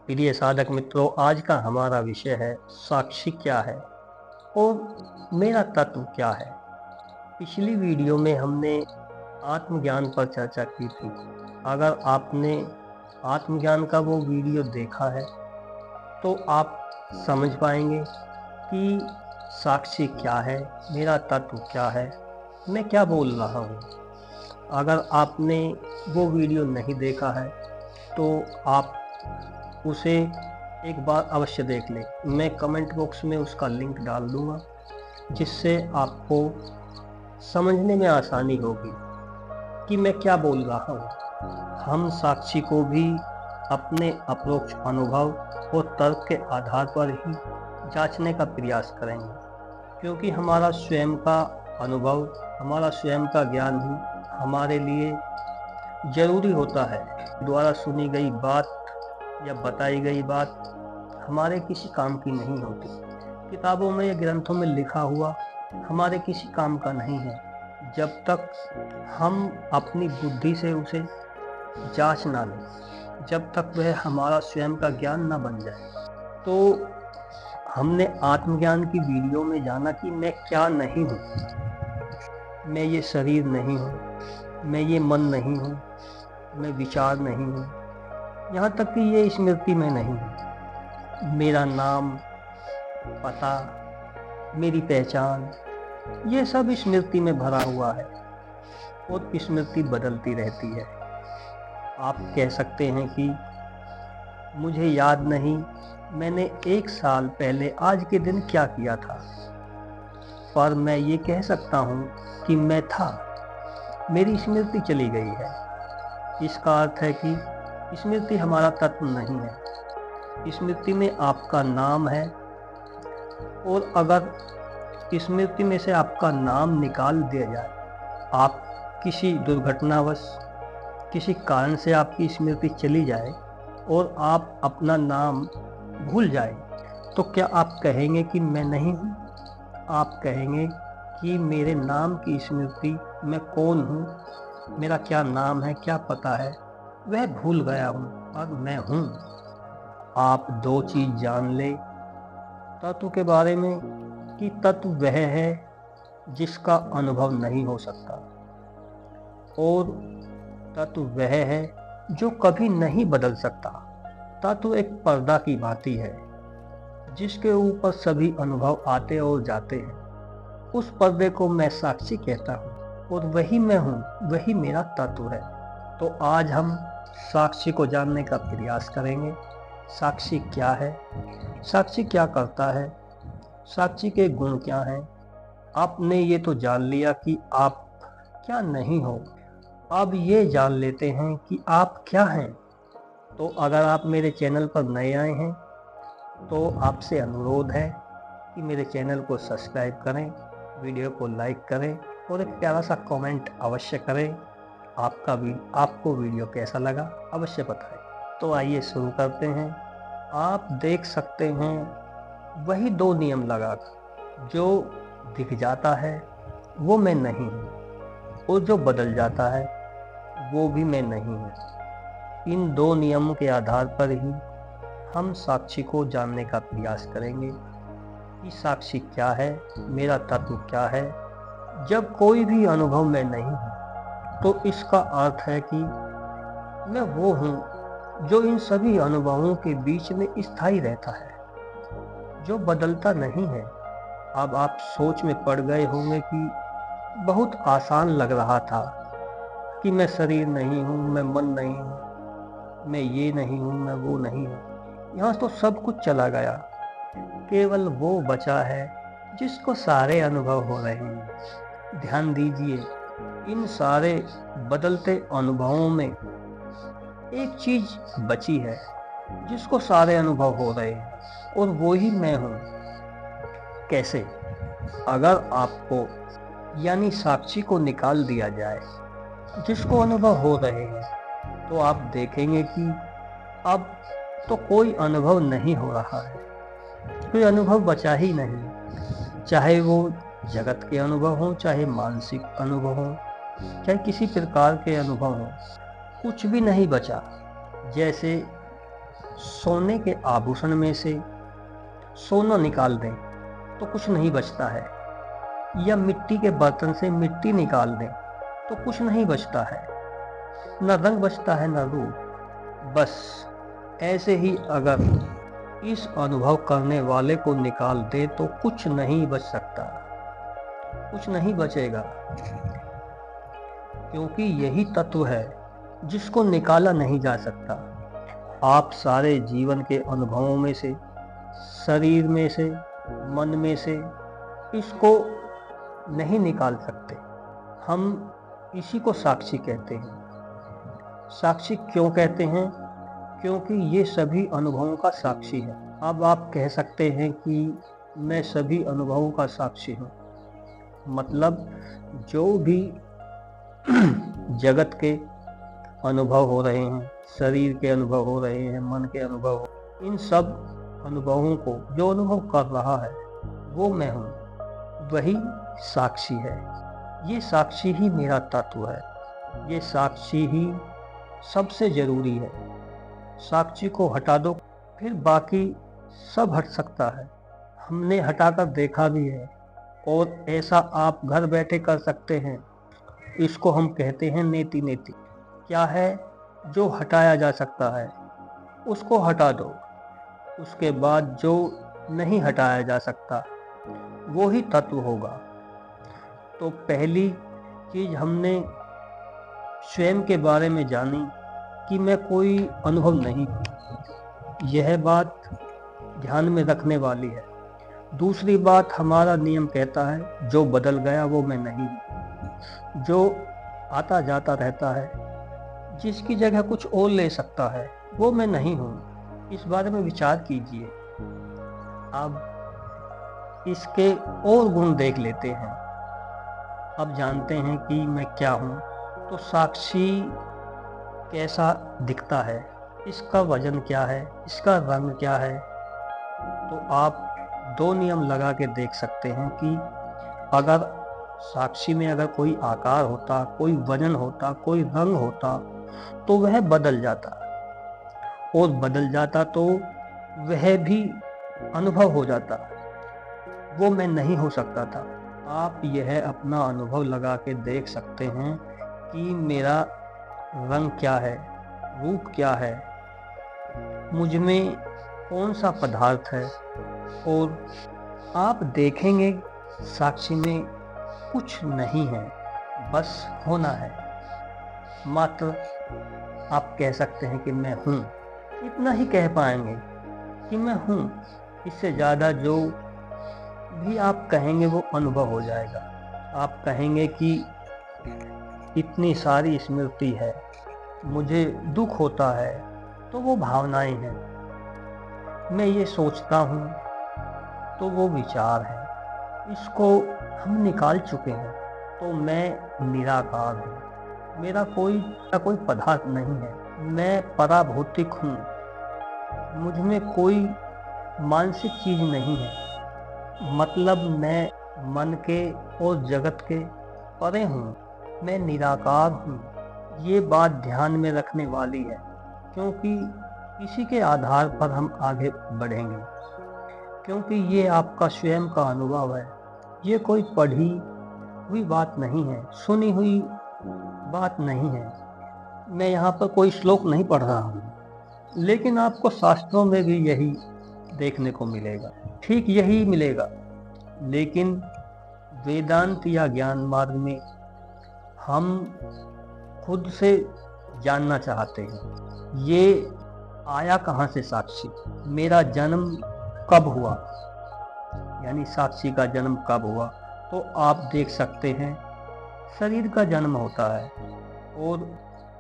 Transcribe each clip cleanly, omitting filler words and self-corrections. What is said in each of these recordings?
प्रिय साधक मित्रों, आज का हमारा विषय है साक्षी क्या है और मेरा तत्व क्या है। पिछली वीडियो में हमने आत्मज्ञान पर चर्चा की थी। अगर आपने आत्मज्ञान का वो वीडियो देखा है तो आप समझ पाएंगे कि साक्षी क्या है, मेरा तत्व क्या है, मैं क्या बोल रहा हूँ। अगर आपने वो वीडियो नहीं देखा है तो आप उसे एक बार अवश्य देख लें। मैं कमेंट बॉक्स में उसका लिंक डाल दूंगा, जिससे आपको समझने में आसानी होगी कि मैं क्या बोल रहा हूँ। हम साक्षी को भी अपने अपरोक्ष अनुभव और तर्क के आधार पर ही जांचने का प्रयास करेंगे, क्योंकि हमारा स्वयं का अनुभव, हमारा स्वयं का ज्ञान ही हमारे लिए जरूरी होता है। द्वारा सुनी गई बात या बताई गई बात हमारे किसी काम की नहीं होती। किताबों में या ग्रंथों में लिखा हुआ हमारे किसी काम का नहीं है, जब तक हम अपनी बुद्धि से उसे जांच ना लें, जब तक वह हमारा स्वयं का ज्ञान ना बन जाए। तो हमने आत्मज्ञान की वीडियो में जाना कि मैं क्या नहीं हूँ। मैं ये शरीर नहीं हूँ, मैं ये मन नहीं हूँ, मैं विचार नहीं हूँ, यहाँ तक कि ये स्मृति में नहीं है। मेरा नाम, पता, मेरी पहचान, ये सब स्मृति में भरा हुआ है और स्मृति बदलती रहती है। आप कह सकते हैं कि मुझे याद नहीं मैंने 1 साल पहले आज के दिन क्या किया था, पर मैं ये कह सकता हूँ कि मैं था, मेरी स्मृति चली गई है। इसका अर्थ है कि स्मृति हमारा तत्व नहीं है। स्मृति में आपका नाम है, और अगर स्मृति में से आपका नाम निकाल दिया जाए, आप किसी दुर्घटनावश किसी कारण से आपकी स्मृति चली जाए और आप अपना नाम भूल जाए, तो क्या आप कहेंगे कि मैं नहीं हूँ? आप कहेंगे कि मेरे नाम की स्मृति, मैं कौन हूँ, मेरा क्या नाम है, क्या पता है, वह भूल गया हूँ, और मैं हूँ। आप 2 चीज़ जान ले तत्व के बारे में, कि तत्व वह है जिसका अनुभव नहीं हो सकता, और तत्व वह है जो कभी नहीं बदल सकता। तत्व एक पर्दा की भांति है, जिसके ऊपर सभी अनुभव आते और जाते हैं। उस पर्दे को मैं साक्षी कहता हूँ, और वही मैं हूँ, वही मेरा तत्व है। तो आज हम साक्षी को जानने का प्रयास करेंगे। साक्षी क्या है, साक्षी क्या करता है, साक्षी के गुण क्या हैं। आपने ये तो जान लिया कि आप क्या नहीं हो, अब ये जान लेते हैं कि आप क्या हैं। तो अगर आप मेरे चैनल पर नए आए हैं तो आपसे अनुरोध है कि मेरे चैनल को सब्सक्राइब करें, वीडियो को लाइक करें और एक प्यारा सा कमेंट अवश्य करें। आपको वीडियो कैसा लगा अवश्य बताएं। तो आइए शुरू करते हैं। आप देख सकते हैं वही 2 नियम लगाकर, जो दिख जाता है वो मैं नहीं हूँ, और जो बदल जाता है वो भी मैं नहीं हूँ। इन 2 नियमों के आधार पर ही हम साक्षी को जानने का प्रयास करेंगे कि साक्षी क्या है, मेरा तत्व क्या है। जब कोई भी अनुभव मैं नहीं हूँ, तो इसका अर्थ है कि मैं वो हूँ जो इन सभी अनुभवों के बीच में स्थायी रहता है, जो बदलता नहीं है। अब आप सोच में पड़ गए होंगे कि बहुत आसान लग रहा था कि मैं शरीर नहीं हूँ, मैं मन नहीं हूँ, मैं ये नहीं हूँ, मैं वो नहीं हूँ। यहाँ तो सब कुछ चला गया, केवल वो बचा है जिसको सारे अनुभव हो रहे हैं। ध्यान दीजिए, इन सारे बदलते अनुभवों में एक चीज बची है जिसको सारे अनुभव हो रहे हैं, और वो ही मैं हूँ। कैसे? अगर आपको यानी साक्षी को निकाल दिया जाए जिसको अनुभव हो रहे हैं, तो आप देखेंगे कि अब तो कोई अनुभव नहीं हो रहा है, कोई अनुभव बचा ही नहीं। चाहे वो जगत के अनुभव हो, चाहे मानसिक अनुभव हो, चाहे किसी प्रकार के अनुभव हो, कुछ भी नहीं बचा। जैसे सोने के आभूषण में से सोना निकाल दें तो कुछ नहीं बचता है, या मिट्टी के बर्तन से मिट्टी निकाल दें तो कुछ नहीं बचता है, न रंग बचता है न रूप। बस ऐसे ही अगर इस अनुभव करने वाले को निकाल दे तो कुछ नहीं बच सकता, कुछ नहीं बचेगा, क्योंकि यही तत्व है जिसको निकाला नहीं जा सकता। आप सारे जीवन के अनुभवों में से, शरीर में से, मन में से इसको नहीं निकाल सकते। हम इसी को साक्षी कहते हैं। साक्षी क्यों कहते हैं? क्योंकि ये सभी अनुभवों का साक्षी है। अब आप कह सकते हैं कि मैं सभी अनुभवों का साक्षी हूँ, मतलब जो भी जगत के अनुभव हो रहे हैं, शरीर के अनुभव हो रहे हैं, मन के अनुभव हो, इन सब अनुभवों को जो अनुभव कर रहा है वो मैं हूँ, वही साक्षी है। ये साक्षी ही मेरा तत्व है, ये साक्षी ही सबसे जरूरी है। साक्षी को हटा दो फिर बाकी सब हट सकता है। हमने हटाकर देखा भी है, और ऐसा आप घर बैठे कर सकते हैं। इसको हम कहते हैं नेति नेति। क्या है? जो हटाया जा सकता है उसको हटा दो, उसके बाद जो नहीं हटाया जा सकता वो ही तत्व होगा। तो पहली चीज हमने स्वयं के बारे में जानी कि मैं कोई अनुभव नहीं हूँ, यह बात ध्यान में रखने वाली है। दूसरी बात, हमारा नियम कहता है जो बदल गया वो मैं नहीं हूँ। जो आता जाता रहता है, जिसकी जगह कुछ और ले सकता है, वो मैं नहीं हूँ। इस बारे में विचार कीजिए। अब इसके और गुण देख लेते हैं। अब जानते हैं कि मैं क्या हूँ। तो साक्षी कैसा दिखता है, इसका वजन क्या है, इसका रंग क्या है। तो आप दो नियम लगा के देख सकते हैं कि अगर साक्षी में अगर कोई आकार होता, कोई वजन होता, कोई रंग होता तो वह बदल जाता, और बदल जाता तो वह भी अनुभव हो जाता, वो मैं नहीं हो सकता था। आप यह अपना अनुभव लगा के देख सकते हैं कि मेरा रंग क्या है, रूप क्या है, मुझ में कौन सा पदार्थ है। और आप देखेंगे साक्षी में कुछ नहीं है, बस होना है। मात्र आप कह सकते हैं कि मैं हूँ, इतना ही कह पाएंगे कि मैं हूँ। इससे ज़्यादा जो भी आप कहेंगे वो अनुभव हो जाएगा। आप कहेंगे कि इतनी सारी स्मृति है, मुझे दुख होता है, तो वो भावनाएं हैं। मैं ये सोचता हूँ तो वो विचार है। इसको हम निकाल चुके हैं, तो मैं निराकार हूँ। मेरा कोई पदार्थ नहीं है, मैं पराभौतिक हूँ। मुझ में कोई मानसिक चीज नहीं है, मतलब मैं मन के और जगत के परे हूँ, मैं निराकार हूँ। ये बात ध्यान में रखने वाली है, क्योंकि इसी के आधार पर हम आगे बढ़ेंगे। क्योंकि ये आपका स्वयं का अनुभव है, ये कोई पढ़ी हुई बात नहीं है, सुनी हुई बात नहीं है। मैं यहाँ पर कोई श्लोक नहीं पढ़ रहा हूँ, लेकिन आपको शास्त्रों में भी यही देखने को मिलेगा, ठीक यही मिलेगा। लेकिन वेदांत या ज्ञान मार्ग में हम खुद से जानना चाहते हैं, ये आया कहाँ से साक्षी, मेरा जन्म कब हुआ, यानी साक्षी का जन्म कब हुआ। तो आप देख सकते हैं शरीर का जन्म होता है, और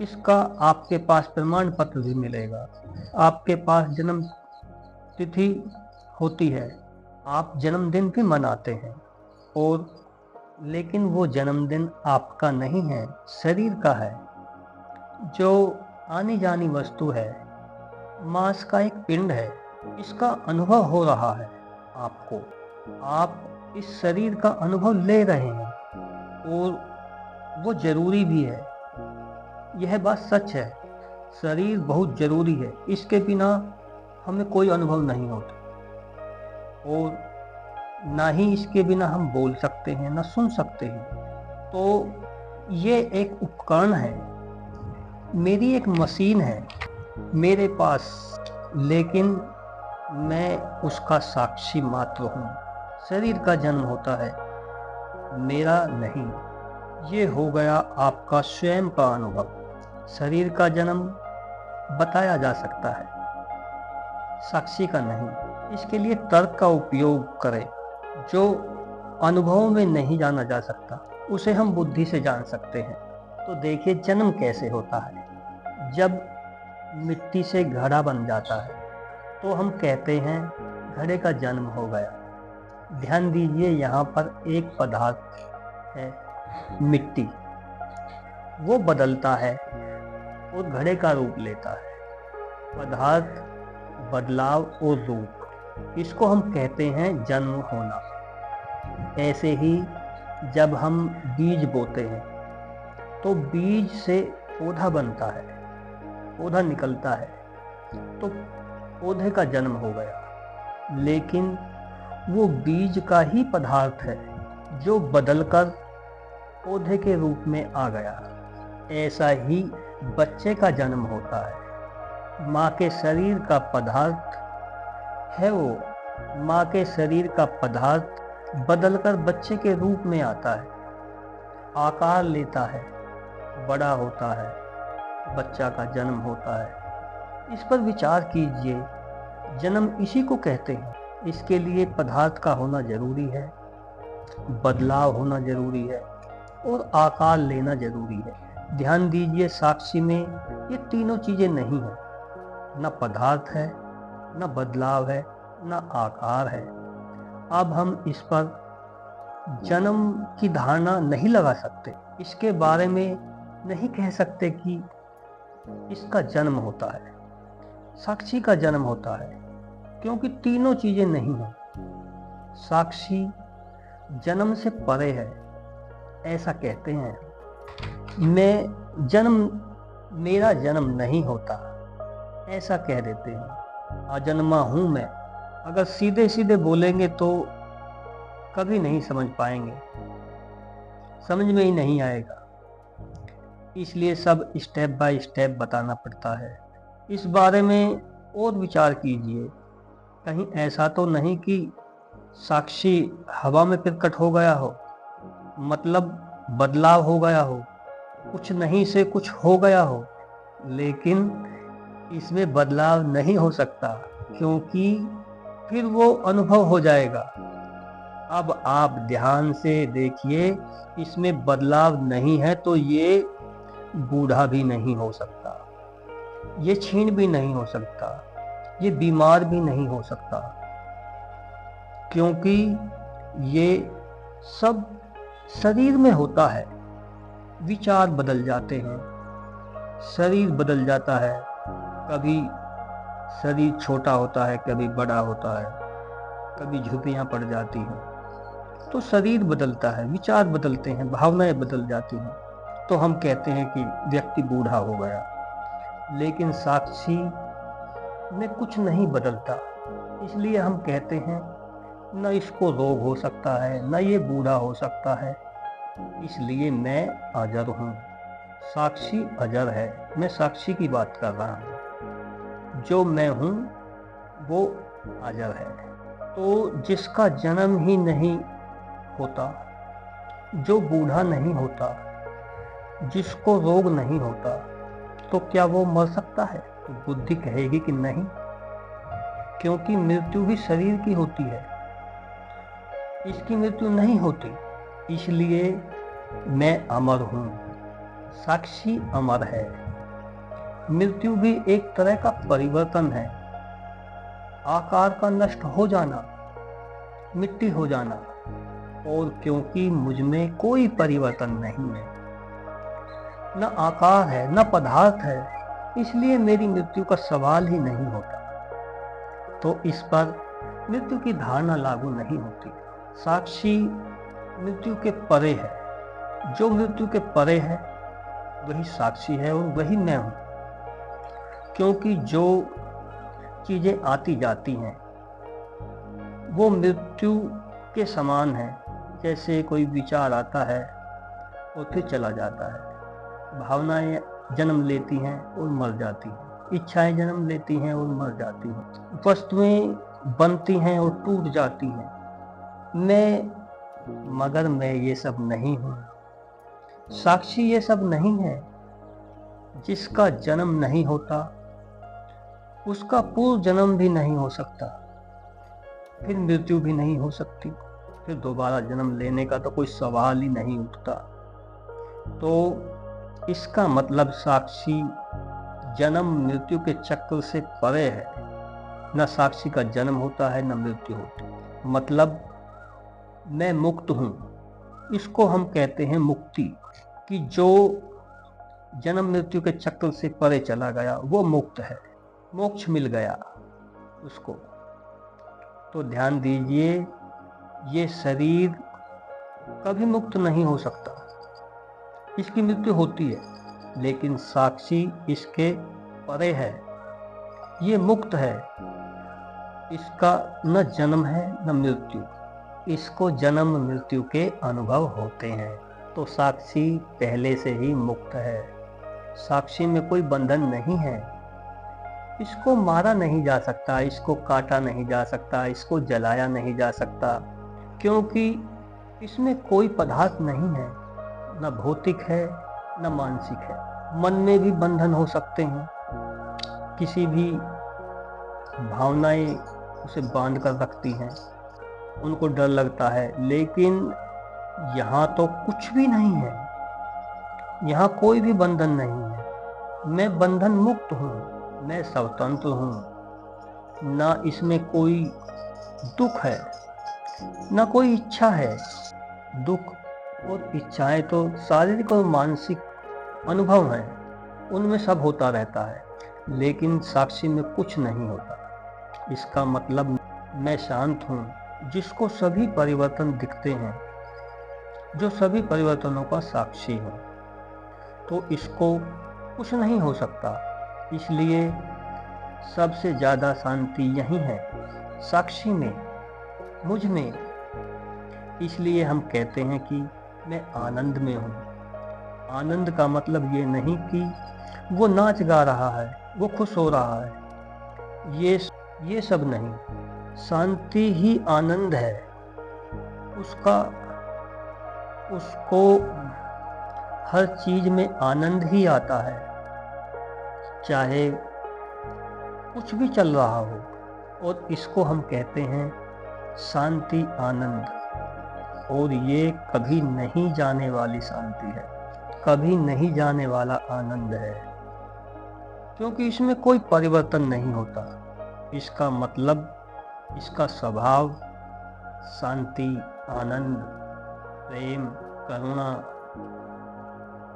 इसका आपके पास प्रमाण पत्र भी मिलेगा। आपके पास जन्म तिथि होती है, आप जन्मदिन भी मनाते हैं, और लेकिन वो जन्मदिन आपका नहीं है, शरीर का है, जो आनी जानी वस्तु है, मांस का एक पिंड है। इसका अनुभव हो रहा है आपको, आप इस शरीर का अनुभव ले रहे हैं, और वो जरूरी भी है। यह बात सच है, शरीर बहुत जरूरी है, इसके बिना हमें कोई अनुभव नहीं होता और ना ही इसके बिना हम बोल सकते हैं ना सुन सकते हैं। तो ये एक उपकरण है, मेरी एक मशीन है मेरे पास, लेकिन मैं उसका साक्षी मात्र हूँ। शरीर का जन्म होता है, मेरा नहीं। ये हो गया आपका स्वयं का अनुभव। शरीर का जन्म बताया जा सकता है, साक्षी का नहीं। इसके लिए तर्क का उपयोग करें। जो अनुभव में नहीं जाना जा सकता उसे हम बुद्धि से जान सकते हैं। तो देखिए जन्म कैसे होता है। जब मिट्टी से घड़ा बन जाता है तो हम कहते हैं घड़े का जन्म हो गया। ध्यान दीजिए, यहाँ पर एक पदार्थ है मिट्टी, वो बदलता है और घड़े का रूप लेता है। पदार्थ, बदलाव और रूप, इसको हम कहते हैं जन्म होना। ऐसे ही जब हम बीज बोते हैं तो बीज से पौधा बनता है, पौधा निकलता है, तो पौधे का जन्म हो गया। लेकिन वो बीज का ही पदार्थ है जो बदलकर पौधे के रूप में आ गया। ऐसा ही बच्चे का जन्म होता है। माँ के शरीर का पदार्थ है वो, माँ के शरीर का पदार्थ बदलकर बच्चे के रूप में आता है, आकार लेता है, बड़ा होता है, बच्चा का जन्म होता है। इस पर विचार कीजिए, जन्म इसी को कहते हैं। इसके लिए पदार्थ का होना जरूरी है, बदलाव होना जरूरी है और आकार लेना जरूरी है। ध्यान दीजिए, साक्षी में ये तीनों चीजें नहीं है। न पदार्थ है, न बदलाव है, न आकार है। अब हम इस पर जन्म की धारणा नहीं लगा सकते, इसके बारे में नहीं कह सकते कि इसका जन्म होता है, साक्षी का जन्म होता है, क्योंकि तीनों चीजें नहीं हैं। साक्षी जन्म से परे है, ऐसा कहते हैं। मेरा जन्म नहीं होता, ऐसा कह देते हैं। अजन्मा हूं मैं, अगर सीधे सीधे बोलेंगे तो कभी नहीं समझ पाएंगे, समझ में ही नहीं आएगा। इसलिए सब स्टेप बाय स्टेप बताना पड़ता है। इस बारे में और विचार कीजिए, कहीं ऐसा तो नहीं कि साक्षी हवा में प्रकट हो गया हो, मतलब बदलाव हो गया हो, कुछ नहीं से कुछ हो गया हो। लेकिन इसमें बदलाव नहीं हो सकता, क्योंकि फिर वो अनुभव हो जाएगा। अब आप ध्यान से देखिए, इसमें बदलाव नहीं है तो ये बूढ़ा भी नहीं हो सकता, ये क्षीण भी नहीं हो सकता, ये बीमार भी नहीं हो सकता, क्योंकि ये सब शरीर में होता है। विचार बदल जाते हैं, शरीर बदल जाता है, कभी शरीर छोटा होता है, कभी बड़ा होता है, कभी झुर्रियाँ पड़ जाती हैं, तो शरीर बदलता है, विचार बदलते हैं, भावनाएं बदल जाती हैं, तो हम कहते हैं कि व्यक्ति बूढ़ा हो गया। लेकिन साक्षी में कुछ नहीं बदलता, इसलिए हम कहते हैं न इसको रोग हो सकता है, न ये बूढ़ा हो सकता है, इसलिए मैं अजर हूँ। साक्षी अजर है, मैं साक्षी की बात कर रहा हूँ। जो मैं हूँ वो अजर है। तो जिसका जन्म ही नहीं होता, जो बूढ़ा नहीं होता, जिसको रोग नहीं होता, तो क्या वो मर सकता है? तो बुद्धि कहेगी कि नहीं, क्योंकि मृत्यु भी शरीर की होती है, इसकी मृत्यु नहीं होती। इसलिए मैं अमर हूँ, साक्षी अमर है। मृत्यु भी एक तरह का परिवर्तन है, आकार का नष्ट हो जाना, मिट्टी हो जाना। और क्योंकि मुझ में कोई परिवर्तन नहीं है, न आकार है, न पदार्थ है, इसलिए मेरी मृत्यु का सवाल ही नहीं होता। तो इस पर मृत्यु की धारणा लागू नहीं होती। साक्षी मृत्यु के परे है, जो मृत्यु के परे है वही साक्षी है और वही मैं हूँ। क्योंकि जो चीज़ें आती जाती हैं, वो मृत्यु के समान है। जैसे कोई विचार आता है और फिर चला जाता है, भावनाएं जन्म लेती हैं और मर जाती हैं, इच्छाएं जन्म लेती हैं और मर जाती हैं, वस्तुएं बनती हैं और टूट जाती हैं। मगर मैं ये सब नहीं हूँ। साक्षी ये सब नहीं है। जिसका जन्म नहीं होता उसका पूर्व जन्म भी नहीं हो सकता, फिर मृत्यु भी नहीं हो सकती, फिर दोबारा जन्म लेने का तो कोई सवाल ही नहीं उठता। तो इसका मतलब साक्षी जन्म मृत्यु के चक्र से परे है। न साक्षी का जन्म होता है न मृत्यु होती। मतलब मैं मुक्त हूँ, इसको हम कहते हैं मुक्ति। कि जो जन्म मृत्यु के चक्र से परे चला गया वो मुक्त है, मोक्ष मिल गया उसको। तो ध्यान दीजिए, ये शरीर कभी मुक्त नहीं हो सकता, इसकी मृत्यु होती है, लेकिन साक्षी इसके परे है, ये मुक्त है, इसका न जन्म है न मृत्यु, इसको जन्म मृत्यु के अनुभव होते हैं। तो साक्षी पहले से ही मुक्त है। साक्षी में कोई बंधन नहीं है, इसको मारा नहीं जा सकता, इसको काटा नहीं जा सकता, इसको जलाया नहीं जा सकता, क्योंकि इसमें कोई पदार्थ नहीं है, न भौतिक है न मानसिक है। मन में भी बंधन हो सकते हैं, किसी भी भावनाएं उसे बांध कर रखती हैं, उनको डर लगता है, लेकिन यहाँ तो कुछ भी नहीं है, यहाँ कोई भी बंधन नहीं है। मैं बंधन मुक्त हूँ, मैं स्वतंत्र हूँ, ना इसमें कोई दुख है ना कोई इच्छा है। दुख और इच्छाएं तो शारीरिक और मानसिक अनुभव हैं, उनमें सब होता रहता है, लेकिन साक्षी में कुछ नहीं होता। इसका मतलब मैं शांत हूँ, जिसको सभी परिवर्तन दिखते हैं, जो सभी परिवर्तनों का साक्षी है। तो इसको कुछ नहीं हो सकता, इसलिए सबसे ज़्यादा शांति यही है, साक्षी में, मुझ में। इसलिए हम कहते हैं कि मैं आनंद में हूँ। आनंद का मतलब ये नहीं कि वो नाच गा रहा है, वो खुश हो रहा है, ये सब नहीं। शांति ही आनंद है। उसको हर चीज में आनंद ही आता है, चाहे कुछ भी चल रहा हो, और इसको हम कहते हैं शांति, आनंद। और ये कभी नहीं जाने वाली शांति है, कभी नहीं जाने वाला आनंद है, क्योंकि इसमें कोई परिवर्तन नहीं होता। इसका मतलब, इसका स्वभाव शांति, आनंद, प्रेम, करुणा,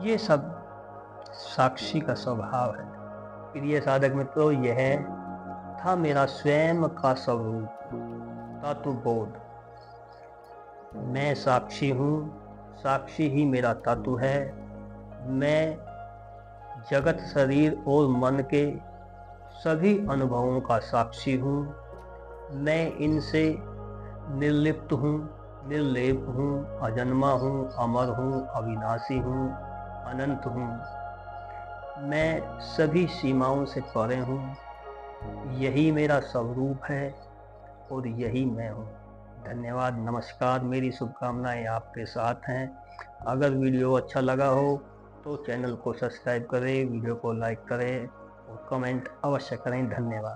ये सब साक्षी का स्वभाव है। प्रिय साधक मित्रों, यह था मेरा स्वयं का स्वरूप, तत्वबोध। मैं साक्षी हूँ, साक्षी ही मेरा तत्व है। मैं जगत, शरीर और मन के सभी अनुभवों का साक्षी हूँ। मैं इनसे निर्लिप्त हूँ, निर्लेप हूँ, अजन्मा हूँ, अमर हूँ, अविनाशी हूँ, अनंत हूँ। मैं सभी सीमाओं से परे हूँ। यही मेरा स्वरूप है और यही मैं हूँ। धन्यवाद, नमस्कार। मेरी शुभकामनाएं आपके साथ हैं। अगर वीडियो अच्छा लगा हो तो चैनल को सब्सक्राइब करें, वीडियो को लाइक करें और कमेंट अवश्य करें। धन्यवाद।